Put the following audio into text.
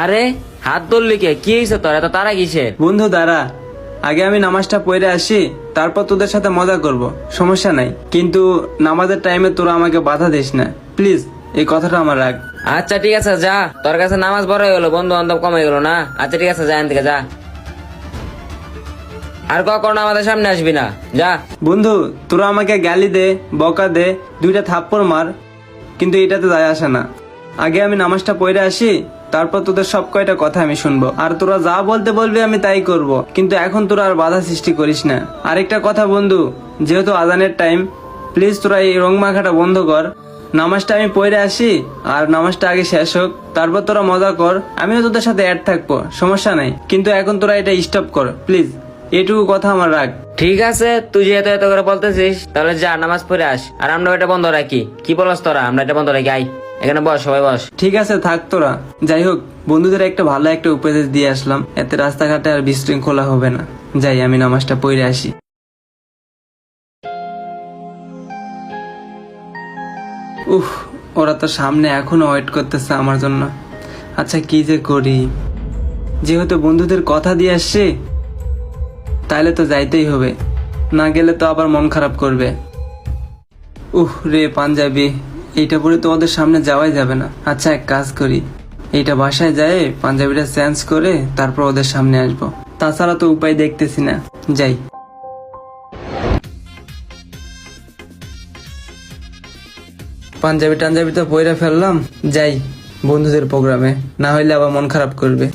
আরে হাত ধরলি কে? কি হয়েছে তোর? এত তারা কিসের? বন্ধু দাঁড়া, আগে আমি নামাজটা পড়ে আসি, তারপর তোদের সাথে মজা করব, সমস্যা নাই। কিন্তু নামাজের টাইমে তোরা আমাকে বাধা দিস না প্লিজ, এই কথাটা আমার রাখ। আচ্ছা ঠিক আছে যা, তোর কাছে নামাজ বড় হয়ে গেলো, বন্ধু বান্ধব কমে গেলো না। আচ্ছা ঠিক আছে যা, এখান থেকে যা, আর কখনো আমাদের সামনে আসবি না, যা। বন্ধু তোরা আমাকে গালি দে, বকা দে, দুইটা থাপ্পড় মার, কিন্তু এটাতে যায় আসে না। আগে আমি নামাজটা পড়ে আসি, তারপর তোদের সব কয়টা কথা আমি শুনবো, আর তোরা যা বলতে বলবি আমি তাই করব। কিন্তু এখন তোরা আর বাধা সৃষ্টি করিস না। আরেকটা কথা বন্ধু, যেহেতু আজানের টাইম, প্লিজ তোরা এই রং মাখাটা বন্ধ কর। নামাজটা আমি পড়ে আসি, আর নামাজটা আগে শেষ হোক, তারপর তোরা মজা কর, আমিও তোদের সাথে অ্যাড থাকবো, সমস্যা নাই। কিন্তু এখন তোরা এটা স্টপ কর প্লিজ, এটুকু কথা আমার রাখ। ঠিক আছে, তুই যেহেতু এত করে বলতেছিস, তাহলে যা নামাজ পড়ে আস, আর আমরা এটা বন্ধ রাখি। কি বলস তোরা? আমরা এটা বন্ধ রাখি, আই এখানে বস, সবাই বস। ঠিক আছে থাক তোরা। যাই হোক, বন্ধুদের একটা ভালো একটা উপদেশ দিয়ে আসলাম, এতে রাস্তাঘাটে আর বিশৃঙ্খলা হবে না। যাই আমি নামাজটা পড়ে আসি। উফ, ওরা তো সামনে এখনো ওয়েট করতেছে আমার জন্য। আচ্ছা কি যে করি, যেহেতু বন্ধুদের কথা দিয়ে আসছে, তাইলে তো যাইতেই হবে, না গেলে তো আবার মন খারাপ করবে। উহ রে পাঞ্জাবি, এইটা পরে তো ওদের সামনে যাওয়াই যাবে না। আচ্ছা এক কাজ করি, এইটা বাসায় যায় পাঞ্জাবিটা চেঞ্জ করে তারপর ওদের সামনে আসবো, তাছাড়া তো উপায় দেখতেছি না। যাই। পাঞ্জাবি টাঞ্জাবি তো পইরা ফেললাম, যাই বন্ধুদের প্রোগ্রামে, না হইলে আবার মন খারাপ করবে।